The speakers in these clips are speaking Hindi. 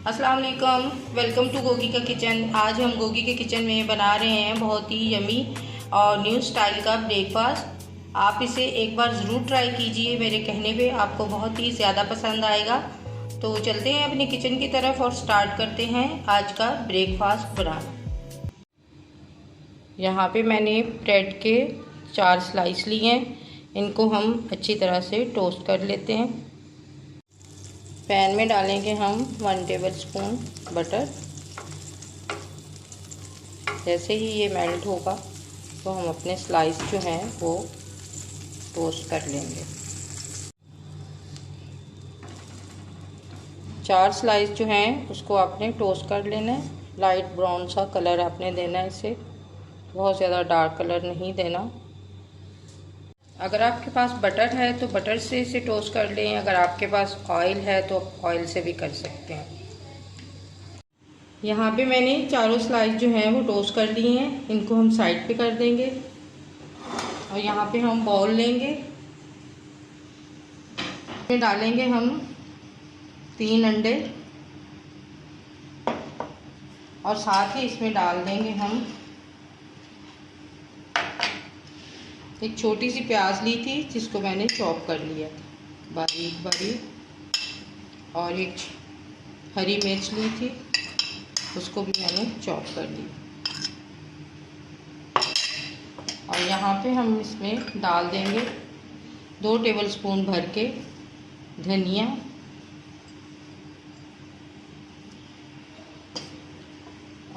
अस्सलाम वालेकुम, वेलकम टू गोगी का किचन। आज हम गोगी के किचन में बना रहे हैं बहुत ही यमी और न्यू स्टाइल का ब्रेकफास्ट। आप इसे एक बार ज़रूर ट्राई कीजिए, मेरे कहने पे आपको बहुत ही ज़्यादा पसंद आएगा। तो चलते हैं अपने किचन की तरफ और स्टार्ट करते हैं आज का ब्रेकफास्ट बनाना। यहाँ पे मैंने ब्रेड के 4 स्लाइस लिए हैं, इनको हम अच्छी तरह से टोस्ट कर लेते हैं। पैन में डालेंगे हम 1 टेबल स्पून बटर। जैसे ही ये मेल्ट होगा तो हम अपने स्लाइस जो हैं वो टोस्ट कर लेंगे। 4 स्लाइस जो हैं उसको आपने टोस्ट कर लेना है। लाइट ब्राउन सा कलर आपने देना है इसे, बहुत ज़्यादा डार्क कलर नहीं देना। अगर आपके पास बटर है तो बटर से इसे टोस्ट कर लें, अगर आपके पास ऑयल है तो ऑयल से भी कर सकते हैं। यहाँ पे मैंने चारों स्लाइस जो हैं वो टोस्ट कर लिए हैं, इनको हम साइड पे कर देंगे। और यहाँ पे हम बाउल लेंगे, इसमें डालेंगे हम 3 अंडे और साथ ही इसमें डाल देंगे हम एक छोटी सी प्याज ली थी जिसको मैंने चॉप कर लिया था बारीक बारीक, और एक हरी मिर्च ली थी उसको भी मैंने चॉप कर लिया। और यहाँ पे हम इसमें डाल देंगे 2 टेबल स्पून भर के धनिया,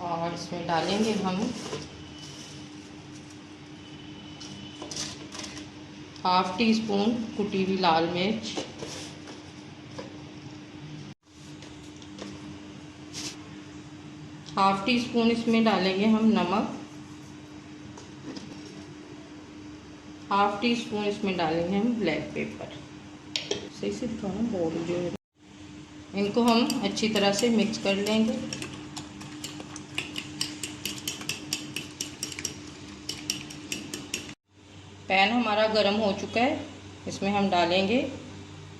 और इसमें डालेंगे हम ½ टी स्पून कुटी हुई लाल मिर्च, ½ टी स्पून इसमें डालेंगे हम नमक, ½ टी स्पून इसमें डालेंगे हम ब्लैक पेपर। सही से दिखाना बोल जो है। इनको हम अच्छी तरह से मिक्स कर लेंगे। पैन हमारा गर्म हो चुका है, इसमें हम डालेंगे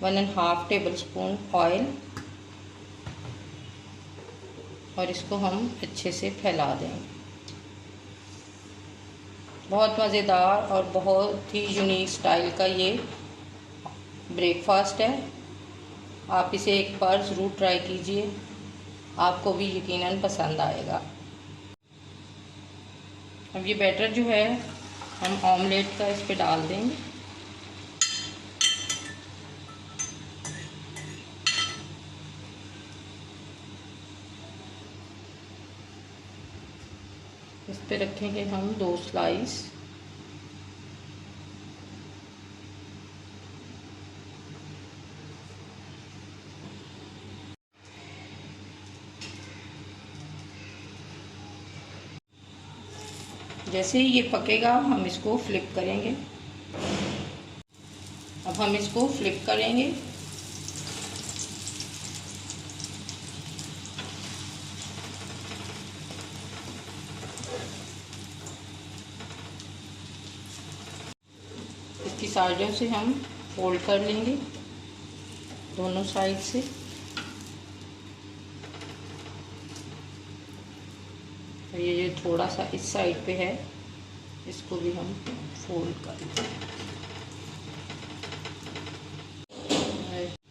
1½ टेबल स्पून ऑयल और इसको हम अच्छे से फैला देंगे। बहुत मज़ेदार और बहुत ही यूनिक स्टाइल का ये ब्रेकफास्ट है। आप इसे एक बार ज़रूर ट्राई कीजिए, आपको भी यकीनन पसंद आएगा। अब ये बैटर जो है हम ऑमलेट का इस पे डाल देंगे। इस पे रखेंगे हम 2 स्लाइस। जैसे ही ये पकेगा हम इसको फ्लिप करेंगे। अब हम इसको फ्लिप करेंगे। इसकी साइडों से हम फोल्ड कर लेंगे, दोनों साइड से। और ये जो थोड़ा सा इस साइड पे है इसको भी हम फोल्ड कर लेंगे।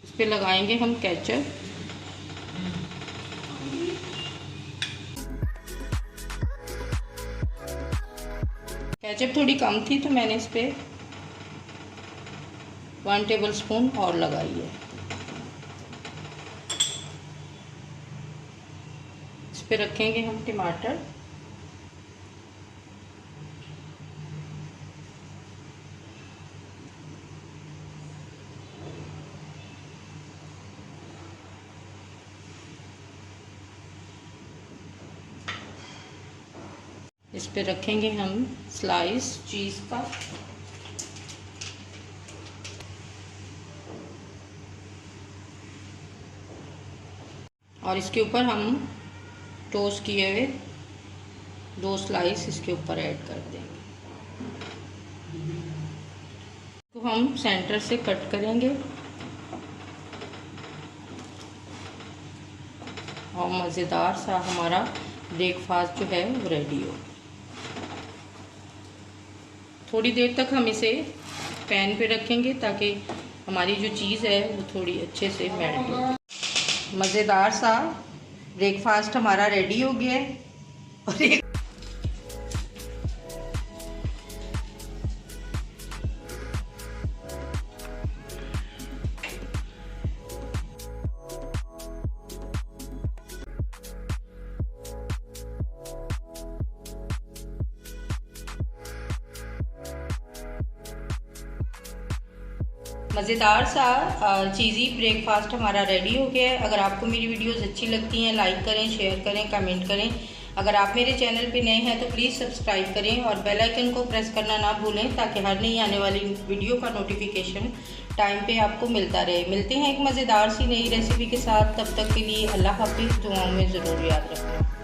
इस पे लगाएंगे हम केचप। केचप थोड़ी कम थी तो मैंने इस पे 1 टेबल स्पून और लगाई है। इस पे रखेंगे हम टमाटर, इस पे रखेंगे हम स्लाइस चीज़ का, और इसके ऊपर हम टोस्ट किए हुए 2 स्लाइस इसके ऊपर ऐड कर देंगे। तो हम सेंटर से कट करेंगे और मज़ेदार सा हमारा ब्रेकफास्ट जो है वो रेडी हो। थोड़ी देर तक हम इसे पैन पे रखेंगे ताकि हमारी जो चीज़ है वो थोड़ी अच्छे से मेल्ट हो। मज़ेदार सा ब्रेकफास्ट हमारा रेडी हो गया है। और मज़ेदार सा चीज़ी ब्रेकफास्ट हमारा रेडी हो गया है। अगर आपको मेरी वीडियोस अच्छी लगती हैं लाइक करें, शेयर करें, कमेंट करें। अगर आप मेरे चैनल पे नए हैं तो प्लीज़ सब्सक्राइब करें और बेल आइकन को प्रेस करना ना भूलें ताकि हर नई आने वाली वीडियो का नोटिफिकेशन टाइम पे आपको मिलता रहे। मिलते हैं एक मज़ेदार सी नई रेसिपी के साथ। तब तक के लिए अल्लाह हाफिज़। दुआओं में ज़रूर याद रखना।